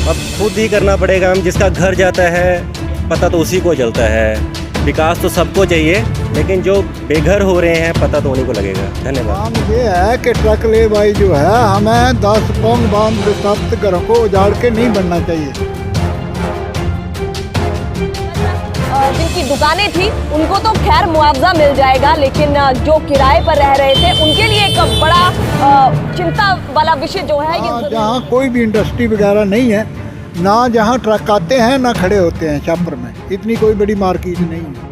अब खुद ही करना पड़ेगा। हम जिसका घर जाता है पता तो उसी को चलता है। विकास तो सबको चाहिए, लेकिन जो बेघर हो रहे हैं पता तो उन्हीं को लगेगा। धन्यवाद। काम ये है कि ट्रक ले भाई जो है, हमें 10 पौंग बांध विस्थापित घरों को उजाड़ के नहीं बनना चाहिए। जिनकी दुकानें थी उनको तो खैर मुआवजा मिल जाएगा, लेकिन जो किराए पर रह रहे थे उनके लिए एक बड़ा चिंता वाला विषय जो है ये जहाँ कोई भी इंडस्ट्री वगैरह नहीं है, ना जहाँ ट्रक आते हैं ना खड़े होते हैं छापर में, इतनी कोई बड़ी मार्केट नहीं है।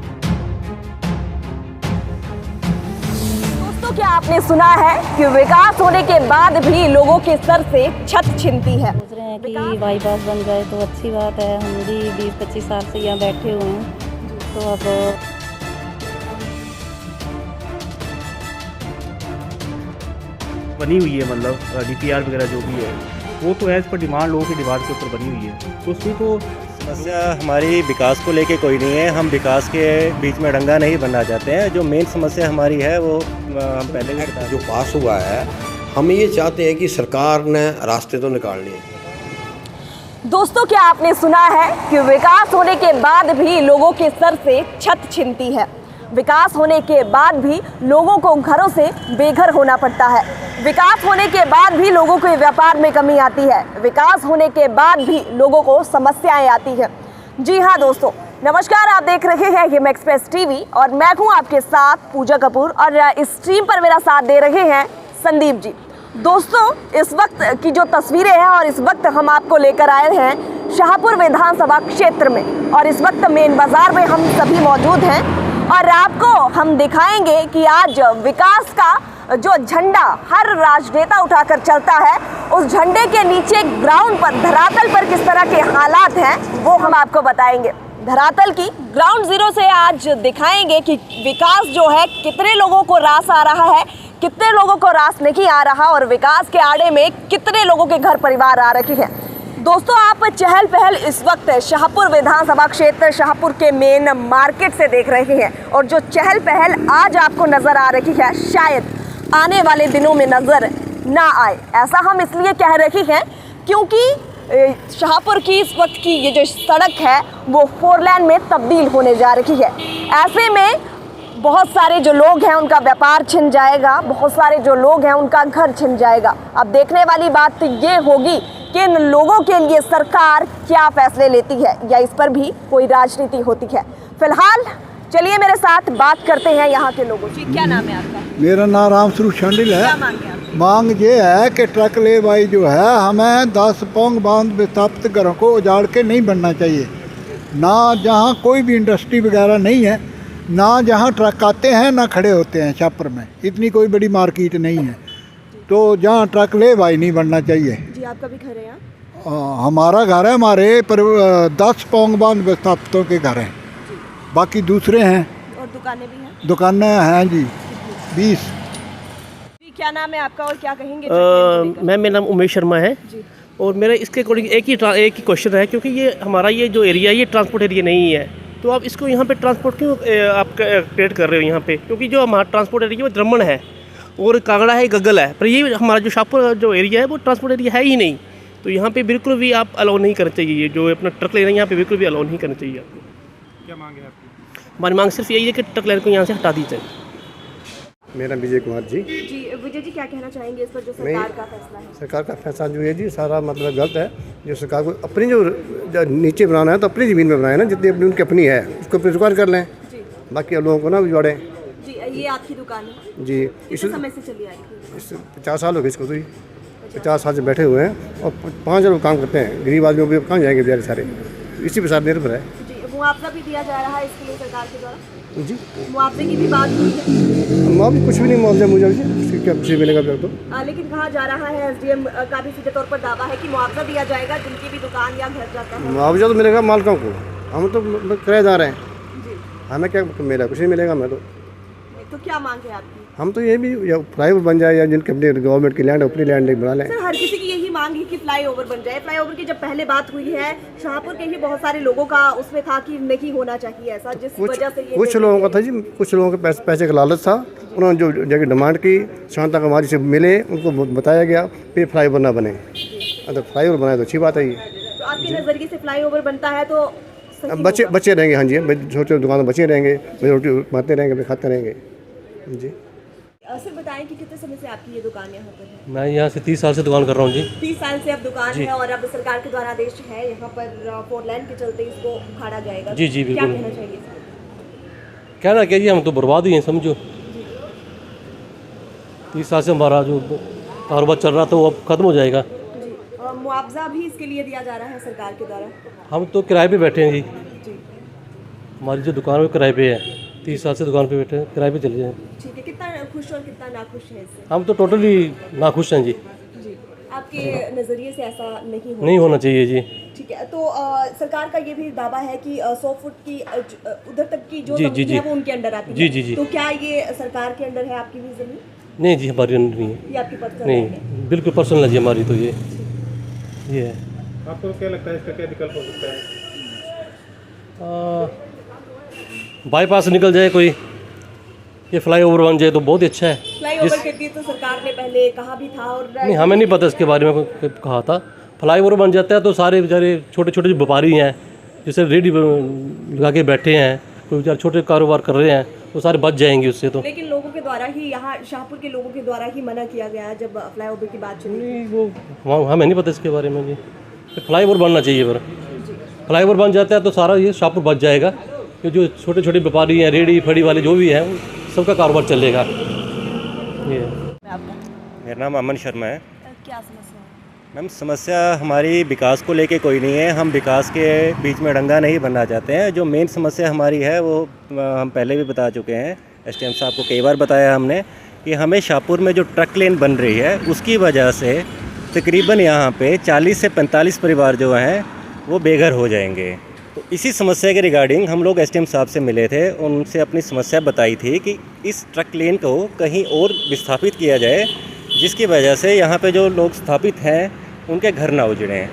दोस्तों, क्या आपने सुना है कि विकास होने के बाद भी लोगों के सर से छत छिनती है। सोच रहे हैं कि बाईपास बन जाए तो अच्छी बात है। हम भी 20-25 साल से यहाँ बैठे हुए हैं, तो अब बनी हुई है, मतलब DPR वगैरह जो भी है वो तो एज पर डिमांड, लोगों की डिमांड के ऊपर बनी हुई है। तो उसमें तो समस्या हमारी विकास को लेके कोई नहीं है। हम विकास के बीच में डंगा नहीं बनना चाहते हैं। जो मेन समस्या हमारी है वो हम पहले भी बता जो पास हुआ है, हम ये चाहते हैं कि सरकार ने रास्ते तो निकालने हैं। दोस्तों, क्या आपने सुना है कि विकास होने के बाद भी लोगों के सर से छत छिनती है। विकास होने के बाद भी लोगों को घरों से बेघर होना पड़ता है। विकास होने के बाद भी लोगों के व्यापार में कमी आती है। विकास होने के बाद भी लोगों को समस्याएं आती हैं। जी हाँ दोस्तों, नमस्कार। आप देख रहे हैं हिम एक्सप्रेस टीवी और मैं हूँ आपके साथ पूजा कपूर, और इस स्ट्रीम पर मेरा साथ दे रहे हैं संदीप जी। दोस्तों, इस वक्त की जो तस्वीरें हैं और इस वक्त हम आपको लेकर आए हैं शाहपुर विधानसभा क्षेत्र में, और इस वक्त मेन बाजार में हम सभी मौजूद हैं और आपको हम दिखाएंगे कि आज विकास का जो झंडा हर राजनेता उठाकर चलता है, उस झंडे के नीचे ग्राउंड पर, धरातल पर किस तरह के हालात हैं वो हम आपको बताएंगे। धरातल की ग्राउंड जीरो से आज दिखाएंगे कि विकास जो है कितने लोगों को रास आ रहा है, कितने लोगों को रास नहीं आ रहा, और विकास के आड़े में कितने लोगों के घर परिवार आ रखे हैं। दोस्तों, आप चहल पहल इस वक्त शाहपुर विधानसभा क्षेत्र, शाहपुर के मेन मार्केट से देख रहे हैं, और जो चहल पहल आज आपको नज़र आ रही है शायद आने वाले दिनों में नज़र ना आए। ऐसा हम इसलिए कह रहे हैं क्योंकि शाहपुर की इस वक्त की ये जो सड़क है वो 4 लेन में तब्दील होने जा रही है। ऐसे में बहुत सारे जो लोग हैं उनका व्यापार छिन जाएगा, बहुत सारे जो लोग हैं उनका घर छिन जाएगा। अब देखने वाली बात तो ये होगी कि इन लोगों के लिए सरकार क्या फैसले लेती है, या इस पर भी कोई राजनीति होती है। फिलहाल चलिए मेरे साथ बात करते हैं यहाँ के लोगों से। क्या नाम है आपका? मेरा नाम राम स्वरूप शांडिल है। क्या मांगे आप? मांग ये है कि ट्रक ले भाई जो है, हमें 10 पौंग बांध विस्थापित घरों को उजाड़ के नहीं बनना चाहिए। ना जहाँ कोई भी इंडस्ट्री वगैरह नहीं है, ना जहाँ ट्रक आते हैं ना खड़े होते हैं छापर में, इतनी कोई बड़ी मार्केट नहीं है। तो जहाँ ट्रक ले भाई नहीं बनना चाहिए। जी, आपका भी घर है यहाँ? हमारा घर है, हमारे पर 10 पौंग बांध विस्थापितों के घर हैं, बाकी दूसरे हैं। और दुकानें भी हैं? दुकानें हैं जी 20। जी, क्या नाम है आपका और क्या कहेंगे? मैम, मेरा नाम उमेश शर्मा है जी। और मेरा इसके अकॉर्डिंग एक ही क्वेश्चन है, क्योंकि ये हमारा ये जो एरिया है ये ट्रांसपोर्ट एरिया नहीं है, तो आप इसको यहाँ पे ट्रांसपोर्ट क्यों आप क्रिएट कर रहे हो यहाँ पे? क्योंकि जो हमारा ट्रांसपोर्ट एरिया वो द्रमण है और कांगड़ा है, गग्गल है, पर ये हमारा जो शाहपुर जो एरिया है वो ट्रांसपोर्ट एरिया है ही नहीं। तो यहाँ पे बिल्कुल भी आप अलाउ नहीं करना चाहिए। ये जो अपना ट्रक लेना है यहाँ पे बिल्कुल भी अलाउ नहीं करना चाहिए आपको। क्या मांगे आपकी? हमारी मांग सिर्फ यही है कि ट्रक लेने को यहाँ से हटा दी जाए। मेरा विजय कुमार जी। जी विजय जी, क्या कहना चाहेंगे इस पर जो सरकार का फैसला है? सरकार का फैसला जो है जी सारा मतलब गलत है। जो सरकार को अपनी जो नीचे बनाना है तो अपनी ज़मीन में बनाए ना, जितनी अपनी उनकी अपनी है उसको अपनी दुकान कर लें, बाकी लोगों को ना जोड़ें। जी, ये आपकी दुकान है? जी, इस समय से चली आ रही है? इस 50 साल हो गए इसको, तो 50 साल से बैठे हुए हैं और 5 लोग काम करते हैं। गरीब आदमियों को कहाँ जाएंगे बेचारे सारे, इसी पर साथ निर्भर है। जी, मुआवजा भी दिया जा रहा है इसके लिए सरकार के द्वारा? जी, मुआवजे की भी बात हुई है? मुआवजा कुछ भी नहीं, मुआवजा मुझे क्या कुछ मिलेगा फिर तो। लेकिन कहा जा रहा है, SDM का भी सीधे तौर पर दावा है कि मुआवजा दिया जाएगा जिनकी भी दुकान या घर जाता है। मुआवजा तो मिलेगा मालिकों को, हम तो किराएदार हैं, जी, हमें क्या मिलेगा? कुछ नहीं मिलेगा। मैं तो क्या मांग है आपकी? हम तो ये भी या फ्लाईओवर बन जाए, या जिनके अपने गवर्नमेंट की लैंड अपनी लैंड बना लें। सर, हर किसी की यही मांग है कि फ्लाईओवर बन जाए। फ्लाईओवर की जब पहले बात हुई है, शाहपुर के ही बहुत सारे लोगों का उसमें था कि नहीं होना चाहिए ऐसा, जिस वजह से ये कुछ लोगों का था जी, कुछ लोगों के पैसे का लालच था, उन्होंने जो जगह डिमांड की, शांता कुमारी से मिले, उनको बताया गया फिर फ्लाईओवर ना बने। अगर फ्लाईओवर बनाए तो अच्छी बात है। ये तो आपके नज़रिए से फ्लाईओवर बनता है तो सही अब बच्चे होगा। बच्चे रहेंगे, हाँ जी, छोटे छोटे दुकान बचे रहेंगे, रोटी बनाते रहेंगे, फिर खाते रहेंगे जी। सर बताएं कि कितने समय से आपकी ये दुकान यहाँ पर है? मैं यहाँ से 30 साल से दुकान कर रहा हूँ जी। 30 साल से अब दुकान है और अब सरकार के द्वारा आदेश है यहाँ पर 4 लेन के चलते इसको उखाड़ा जाएगा। जी, जी, क्या बिल्कुल। कहना चाहिए सर? कहना क्या जी, हम तो बर्बाद ही हैं समझो। 30 साल से हमारा जो कारोबार चल रहा था वो अब ख़त्म हो जाएगा। जी, और मुआवजा भी इसके लिए दिया जा रहा है सरकार के द्वारा। हम तो किराए पे बैठे हैं जी। जी हमारी जो दुकान है वो किराए पे है। 30 साल से दुकान पे बैठे हैं, किराए पे चले जाएँ। ठीक है, कितना खुश और कितना नाखुश है इससे? हम तो टोटली नाखुश हैं जी। जी, आपके नज़रिए से ऐसा नहीं नहीं होना चाहिए जी। ठीक है, तो सरकार का ये भी दावा है कि 100 फुट की उधर तक की जो जी, जमीन जी, है जी। वो उनके अंडर आती जी, है। जी, जी। तो क्या ये सरकार के अंडर है आपकी भी जमीन? नहीं जी, हमारी अंडर नहीं है। ये आपकी पर्सनल है? नहीं, बिल्कुल पर्सनल है जी हमारी तो ये है। आपको क्या लगता है इसका क्या विकल्प हो सकता है? बाईपास निकल जाए कोई, ये फ्लाईओवर बन जाए तो बहुत ही अच्छा है। फ्लाईओवर के लिए तो सरकार ने पहले कहा भी था और नहीं, हमें नहीं पता इसके बारे में कोई कहा था। फ्लाईओवर बन जाता है तो सारे बेचारे छोटे छोटे जो व्यापारी हैं, जैसे रेडी लगा के बैठे हैं, कोई बेचारे छोटे कारोबार कर रहे हैं, तो सारे बच जाएंगे उससे तो। लेकिन लोगों के द्वारा ही यहाँ शाहपुर के लोगों के द्वारा ही मना किया गया जब फ्लाईओवर की बात चली। नहीं, वो हमें नहीं पता इसके बारे में जी। फ्लाईओवर बनना चाहिए, पर फ्लाईओवर बन जाता है तो सारा ये शाहपुर बच जाएगा, कि जो छोटे छोटे व्यापारी हैं, रेडी फड़ी वाले जो भी हैं, सबका कारोबार चलेगा। ये मेरा नाम अमन शर्मा है। क्या समस्या है? मैम, समस्या हमारी विकास को लेके कोई नहीं है। हम विकास के बीच में डंगा नहीं बनना चाहते हैं। जो मेन समस्या हमारी है वो हम पहले भी बता चुके हैं। एसडीएम साहब को कई बार बताया हमने कि हमें शाहपुर में जो ट्रक लेन बन रही है उसकी वजह से तकरीबन यहाँ पे 40 से 45 परिवार जो हैं वो बेघर हो जाएंगे। तो इसी समस्या के रिगार्डिंग हम लोग एसडीएम साहब से मिले थे, उनसे अपनी समस्या बताई थी कि इस ट्रक लेन को कहीं और विस्थापित किया जाए, जिसकी वजह से यहाँ पे जो लोग स्थापित हैं उनके घर ना उजड़ें।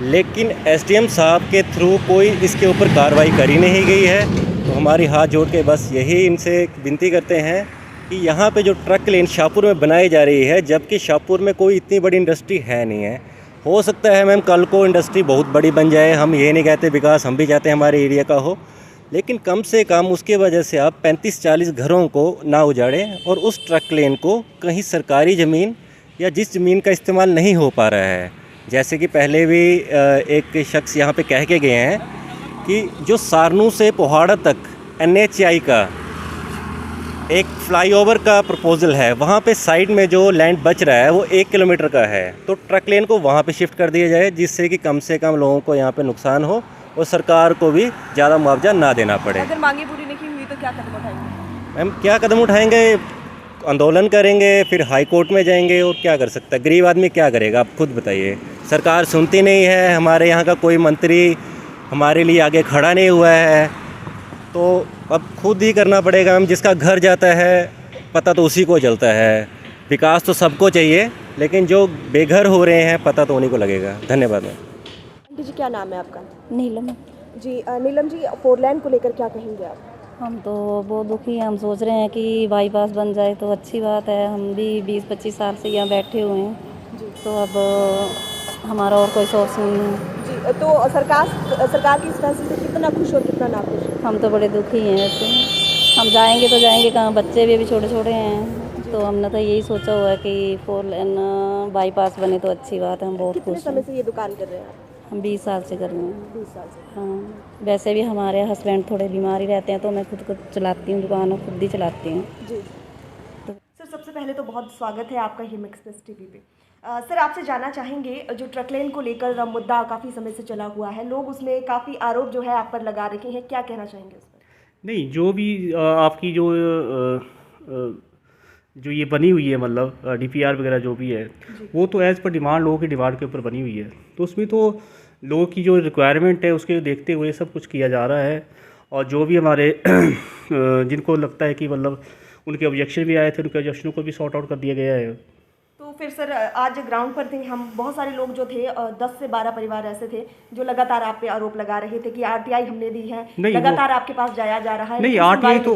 लेकिन एसडीएम साहब के थ्रू कोई इसके ऊपर कार्रवाई करी नहीं गई है। तो हमारी हाथ जोड़ के बस यही इनसे विनती करते हैं कि यहाँ पे जो ट्रक लेन शाहपुर में बनाई जा रही है, जबकि शाहपुर में कोई इतनी बड़ी इंडस्ट्री है नहीं है। हो सकता है मैम कल को इंडस्ट्री बहुत बड़ी बन जाए, हम ये नहीं कहते विकास हम भी चाहते हैं हमारे एरिया का हो, लेकिन कम से कम उसके वजह से आप 35-40 घरों को ना उजाड़ें और उस ट्रक लेन को कहीं सरकारी ज़मीन या जिस ज़मीन का इस्तेमाल नहीं हो पा रहा है, जैसे कि पहले भी एक शख्स यहाँ पे कह के गए हैं कि जो सारनू से पोहाड़ा तक NHAI का एक फ्लाईओवर का प्रपोजल है, वहाँ पे साइड में जो लैंड बच रहा है वो 1 किलोमीटर का है, तो ट्रक लेन को वहाँ पे शिफ्ट कर दिया जाए, जिससे कि कम से कम लोगों को यहाँ पे नुकसान हो और सरकार को भी ज़्यादा मुआवजा ना देना पड़े। अगर मांगे पूरी नहीं हुई तो क्या कदम उठाएंगे? मैम, क्या कदम उठाएंगे? आंदोलन करेंगे, फिर हाई कोर्ट में जाएंगे, और क्या कर सकता है गरीब आदमी, क्या करेगा आप खुद बताइए। सरकार सुनती नहीं है, हमारे यहाँ का कोई मंत्री हमारे लिए आगे खड़ा नहीं हुआ है, तो अब खुद ही करना पड़ेगा। मैम, जिसका घर जाता है पता तो उसी को चलता है। विकास तो सबको चाहिए, लेकिन जो बेघर हो रहे हैं पता तो उन्हीं को लगेगा। धन्यवाद मैम। आंटी जी, क्या नाम है आपका? नीलम। जी नीलम जी, 4 लेन को लेकर क्या कहेंगे आप? हम तो बहुत दुखी हैं। हम सोच रहे हैं कि बाईपास बन जाए तो अच्छी बात है। हम भी 20-25 साल से यहाँ बैठे हुए हैं, तो अब हमारा और कोई सोर्स नहीं है। जी, तो सरकार की इस फैसले से कितना खुश और कितना नाखुश? हम तो बड़े दुखी हैं ऐसे। हम जाएंगे तो जाएंगे कहाँ, बच्चे भी अभी छोटे छोटे हैं, तो हमने तो यही सोचा हुआ है कि 4 लेन बाईपास बने तो अच्छी बात है। हम बहुत कितने खुश समय हैं। से ये दुकान कर रहे हैं आप? हम 20 साल से कर रहे हैं। 20 साल से। हाँ, वैसे भी हमारे हस्बैंड थोड़े बीमारी रहते हैं, तो मैं खुद चलाती हूँ दुकान, खुद ही चलाती हूँ। जी सर, सबसे पहले तो बहुत स्वागत है आपका हिम एक्सप्रेस टीवी पे। सर, आपसे जानना चाहेंगे, जो ट्रक लेन को लेकर मुद्दा काफ़ी समय से चला हुआ है, लोग उसमें काफ़ी आरोप जो है आप पर लगा रखे हैं, क्या कहना चाहेंगे उस पर? नहीं, जो भी आपकी जो ये बनी हुई है, मतलब DPR वगैरह जो भी है, वो तो एज़ पर डिमांड, लोगों की डिमांड के ऊपर बनी हुई है, तो उसमें तो लोगों की जो रिक्वायरमेंट है उसके देखते हुए सब कुछ किया जा रहा है। और जो भी हमारे जिनको लगता है कि मतलब उनके ऑब्जेक्शन भी आए थे, उनके ऑब्जेक्शनों को भी सॉर्ट आउट कर दिया गया है। तो फिर सर आज ग्राउंड पर थे हम, बहुत सारे लोग जो थे 10 से 12 परिवार ऐसे थे जो लगातार आप पे आरोप लगा रहे थे कि आरटीआई हमने दी है, लगातार आपके पास जाया जा रहा है। नहीं, आरटीआई तो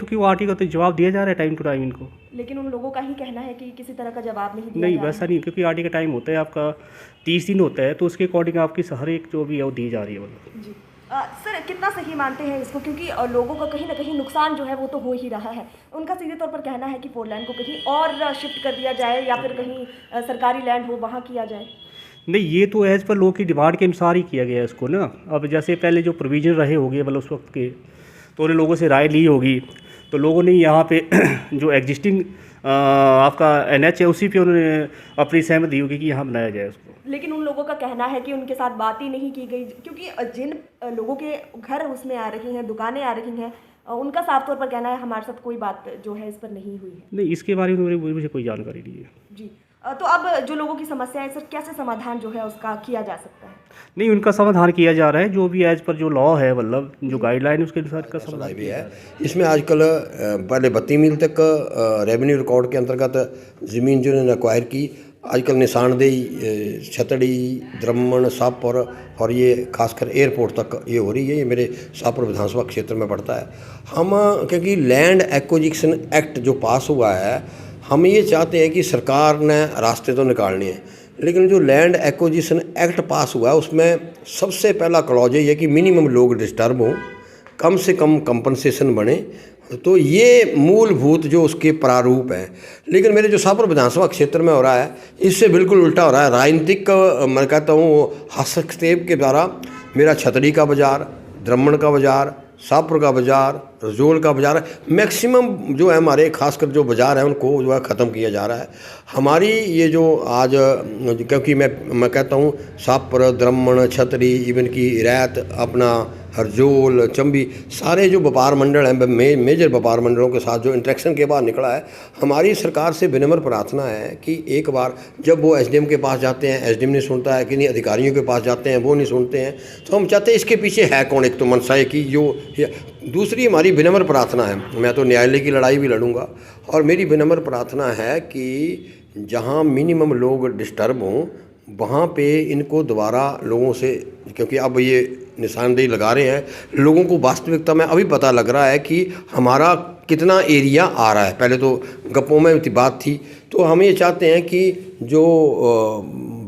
क्यों, आरटीआई का तो जवाब दिया जा रहा है टाइम टू टाइम इनको, लेकिन उन लोगों का ही कहना है कि किसी तरह का जवाब नहीं दिया नहीं वैसा नहीं, क्योंकि आरटीआई का टाइम होता है आपका 30 दिन होता है, तो उसके अकॉर्डिंग आपकी हर एक जो भी है वो दी जा रही है मतलब। जी सर कितना सही मानते हैं इसको, क्योंकि लोगों का कहीं ना कहीं नुकसान जो है वो तो हो ही रहा है। उनका सीधे तौर पर कहना है कि 4 लाइन को कहीं और शिफ्ट कर दिया जाए या फिर कहीं सरकारी लैंड हो वहाँ किया जाए। नहीं, ये तो एज़ पर लोगों की डिमांड के अनुसार ही किया गया है इसको ना। अब जैसे पहले जो प्रोविजन रहे होंगे मतलब उस वक्त के, तो उन्हें लोगों से राय ली होगी, तो लोगों ने यहाँ पे जो एग्जिस्टिंग आपका NH है उसी पे उन्होंने अपनी सहमति दी होगी कि यहाँ बनाया जाए उसको। लेकिन उन लोगों का कहना है कि उनके साथ बात ही नहीं की गई, क्योंकि जिन लोगों के घर उसमें आ रही हैं, दुकानें आ रही हैं, उनका साफ तौर पर कहना है हमारे साथ कोई बात जो है इस पर नहीं हुई है। नहीं, इसके बारे में मुझे कोई जानकारी नहीं है। जी तो अब जो लोगों की समस्या है सर, कैसे समाधान जो है उसका किया जा सकता है? नहीं, उनका समाधान किया जा रहा है, जो भी एज पर जो लॉ है मतलब जो गाइडलाइन है उसके अनुसार का समाधान भी है। इसमें आजकल पहले 32 मील तक रेवेन्यू रिकॉर्ड के अंतर्गत ज़मीन जो इन्होंने एक्वायर की, आजकल निशानदेही छतड़ी, द्रमण, शाहपुर और ये खासकर एयरपोर्ट तक ये हो रही है। ये मेरे शाहपुर विधानसभा क्षेत्र में पड़ता है। हम क्योंकि लैंड एक्विजिशन एक्ट जो पास हुआ है, हम ये चाहते हैं कि सरकार ने रास्ते तो निकालने हैं, लेकिन जो लैंड एक्विजिशन एक्ट पास हुआ है उसमें सबसे पहला क्लॉज ये है कि मिनिमम लोग डिस्टर्ब हों, कम से कम कंपनसेशन बने, तो ये मूलभूत जो उसके प्रारूप हैं। लेकिन मेरे जो शाहपुर विधानसभा क्षेत्र में हो रहा है इससे बिल्कुल उल्टा हो रहा है। राजनीतिक मैं कहता हूँ हस्तक्षेप के द्वारा मेरा छतड़ी का बाज़ार, द्रमण का बाज़ार, शाहपुर का बाज़ार, रजोल का बाज़ार, मैक्सिमम जो है हमारे खासकर जो बाज़ार है उनको जो है ख़त्म किया जा रहा है। हमारी ये जो आज क्योंकि मैं कहता हूँ शाहपुर, द्रमण, छतरी, इवन की रैत, अपना हरजोल, चंबी, सारे जो व्यापार मंडल हैं मेजर व्यापार मंडलों के साथ जो इंटरेक्शन के बाद निकला है, हमारी सरकार से विनम्र प्रार्थना है कि एक बार जब वो SDM के पास जाते हैं, SDM नहीं सुनता है, किन्हीं अधिकारियों के पास जाते हैं वो नहीं सुनते हैं, तो हम चाहते हैं इसके पीछे है कौन। एक तो मनसा की जो, दूसरी हमारी विनम्र प्रार्थना है, मैं तो न्यायालय की लड़ाई भी लड़ूंगा, और मेरी विनम्र प्रार्थना है कि जहाँ मिनिमम लोग डिस्टर्ब हों वहाँ पे इनको दोबारा लोगों से, क्योंकि अब ये निशानदेही लगा रहे हैं, लोगों को वास्तविकता में अभी पता लग रहा है कि हमारा कितना एरिया आ रहा है। पहले तो गप्पों में बात थी, तो हम ये चाहते हैं कि जो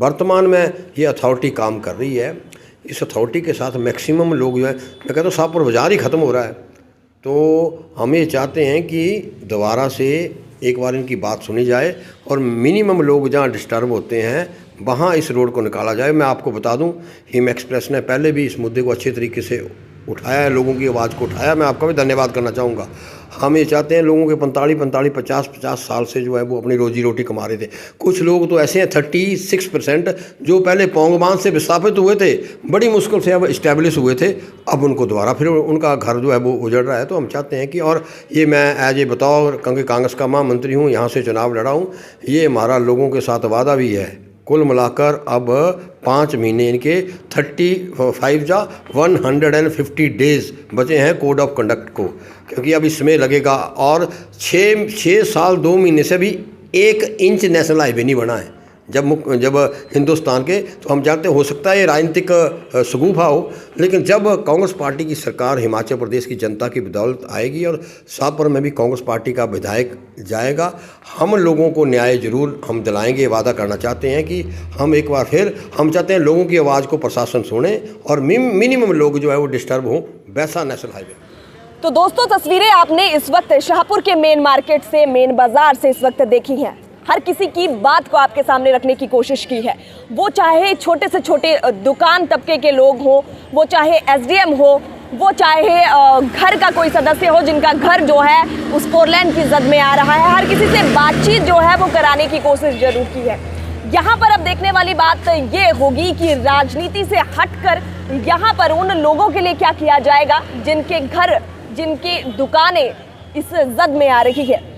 वर्तमान में ये अथॉरिटी काम कर रही है, इस अथॉरिटी के साथ मैक्सिमम लोग जो है, मैं कहता हूँ शाहपुर बाज़ार ही ख़त्म हो रहा है, तो हम ये चाहते हैं कि दोबारा से एक बार इनकी बात सुनी जाए और मिनिमम लोग जहाँ डिस्टर्ब होते हैं वहाँ इस रोड को निकाला जाए। मैं आपको बता दूं, हिम एक्सप्रेस ने पहले भी इस मुद्दे को अच्छे तरीके से उठाया है, लोगों की आवाज़ को उठाया। मैं आपका भी धन्यवाद करना चाहूँगा। हम ये चाहते हैं लोगों के 45 50 साल से जो है वो अपनी रोजी रोटी कमा रहे थे। कुछ लोग तो ऐसे हैं 36% जो पहले पौंग बांध से विस्थापित हुए थे, बड़ी मुश्किल से अब इस्टेब्लिश हुए थे, अब उनको दोबारा फिर उनका घर जो है वो उजड़ रहा है। तो हम चाहते हैं कि, और ये मैं एज ए बताओ क्योंकि कांग्रेस का महामंत्री हूँ, यहाँ से चुनाव लड़ा हूँ, ये हमारा लोगों के साथ वादा भी है। कुल मिलाकर अब 5 महीने इनके 150 डेज़ बचे हैं कोड ऑफ कंडक्ट को, क्योंकि अब इसमें लगेगा। और 6 साल 2 महीने से भी 1 इंच नेशनल हाईवे नहीं बना है जब हिंदुस्तान के, तो हम जानते हो सकता है ये राजनीतिक शगुफा हो, लेकिन जब कांग्रेस पार्टी की सरकार हिमाचल प्रदेश की जनता की बदौलत आएगी और शाहपुर में भी कांग्रेस पार्टी का विधायक जाएगा, हम लोगों को न्याय जरूर हम दिलाएंगे। वादा करना चाहते हैं कि हम एक बार फिर हम चाहते हैं लोगों की आवाज़ को प्रशासन सुने और मिनिमम लोग जो है वो डिस्टर्ब हों, वैसा नेशनल हाईवे। तो दोस्तों, तस्वीरें आपने इस वक्त शाहपुर के मेन मार्केट से, मेन बाजार से इस वक्त देखी हैं। हर किसी की बात को आपके सामने रखने की कोशिश की है, वो चाहे छोटे से छोटे दुकान तबके के लोग हों, वो चाहे SDM हो, वो चाहे घर का कोई सदस्य हो जिनका घर जो है उस 4 लाइन की जद में आ रहा है। हर किसी से बातचीत जो है वो कराने की कोशिश जरूर की है। यहाँ पर अब देखने वाली बात ये होगी कि राजनीति से हटकर यहाँ पर उन लोगों के लिए क्या किया जाएगा जिनके घर, जिनकी दुकानें इस जद में आ रही है।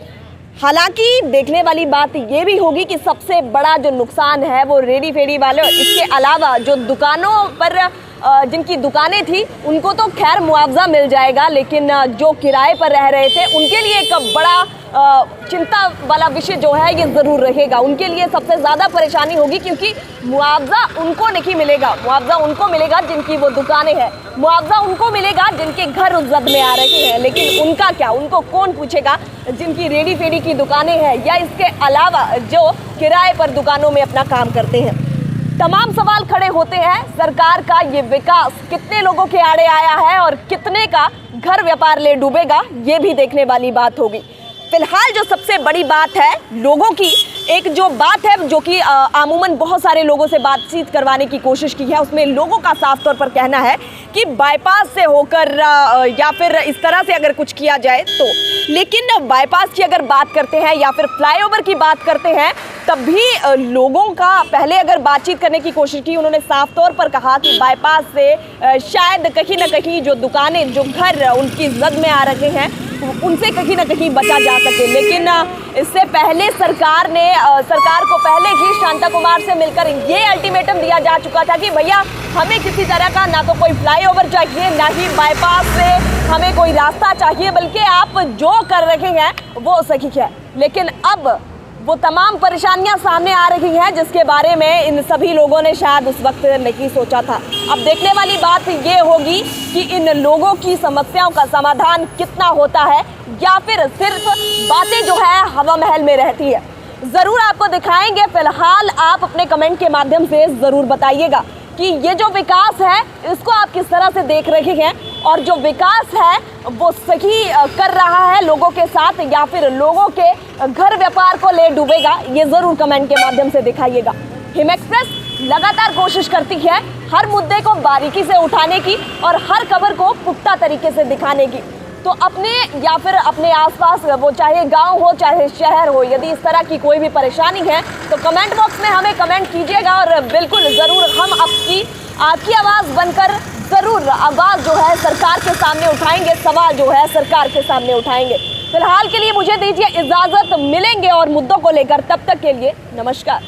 हालांकि देखने वाली बात ये भी होगी कि सबसे बड़ा जो नुकसान है वो रेडी फेडी वाले, इसके अलावा जो दुकानों पर जिनकी दुकानें थी उनको तो खैर मुआवजा मिल जाएगा, लेकिन जो किराए पर रह रहे थे उनके लिए एक बड़ा चिंता वाला विषय जो है ये ज़रूर रहेगा। उनके लिए सबसे ज़्यादा परेशानी होगी, क्योंकि मुआवजा उनको नहीं मिलेगा। मुआवजा उनको मिलेगा जिनकी वो दुकानें हैं, मुआवजा उनको मिलेगा जिनके घर उस जद में आ रहे हैं, लेकिन उनका क्या, उनको कौन पूछेगा जिनकी रेडी फेडी की दुकानें हैं या इसके अलावा जो किराए पर दुकानों में अपना काम करते हैं। तमाम सवाल खड़े होते हैं। सरकार का ये विकास कितने लोगों के आड़े आया है और कितने का घर व्यापार ले डूबेगा, ये भी देखने वाली बात होगी। फिलहाल जो सबसे बड़ी बात है, लोगों की एक जो बात है जो कि आमूमन बहुत सारे लोगों से बातचीत करवाने की कोशिश की है, उसमें लोगों का साफ तौर पर कहना है कि बाईपास से होकर या फिर इस तरह से अगर कुछ किया जाए तो, लेकिन बाईपास की अगर बात करते हैं या फिर फ्लाईओवर की बात करते हैं, तब भी लोगों का पहले अगर बातचीत करने की कोशिश की, उन्होंने साफ तौर पर कहा कि बाईपास से शायद कहीं ना कहीं जो दुकानें, जो घर उनकी जद में आ रहे हैं, उनसे कहीं ना कहीं बचा जा सके। लेकिन इससे पहले सरकार को पहले ही शांता कुमार से मिलकर ये अल्टीमेटम दिया जा चुका था कि भैया हमें किसी तरह का ना तो कोई फ्लाईओवर चाहिए, ना ही बाईपास से हमें कोई रास्ता चाहिए, बल्कि आप जो कर रहे हैं वो सही है। लेकिन अब वो तमाम परेशानियां सामने आ रही हैं जिसके बारे में इन सभी लोगों ने शायद उस वक्त नहीं सोचा था। अब देखने वाली बात ये होगी कि इन लोगों की समस्याओं का समाधान कितना होता है या फिर सिर्फ बातें जो है हवा महल में रहती है। ज़रूर आपको दिखाएंगे। फिलहाल आप अपने कमेंट के माध्यम से ज़रूर बताइएगा कि ये जो विकास है इसको आप किस तरह से देख रहे हैं, और जो विकास है वो सही कर रहा है लोगों के साथ या फिर लोगों के घर व्यापार को ले डूबेगा, ये ज़रूर कमेंट के माध्यम से दिखाइएगा। हिम एक्सप्रेस लगातार कोशिश करती है हर मुद्दे को बारीकी से उठाने की और हर खबर को पुख्ता तरीके से दिखाने की। तो अपने या फिर अपने आसपास, वो चाहे गांव हो चाहे शहर हो, यदि इस तरह की कोई भी परेशानी है तो कमेंट बॉक्स में हमें कमेंट कीजिएगा और बिल्कुल ज़रूर हम आपकी आवाज़ बनकर ज़रूर आवाज़ जो है सरकार के सामने उठाएंगे, सवाल जो है सरकार के सामने उठाएंगे। फिलहाल के लिए मुझे दीजिए इजाज़त, मिलेंगे और मुद्दों को लेकर, तब तक के लिए नमस्कार।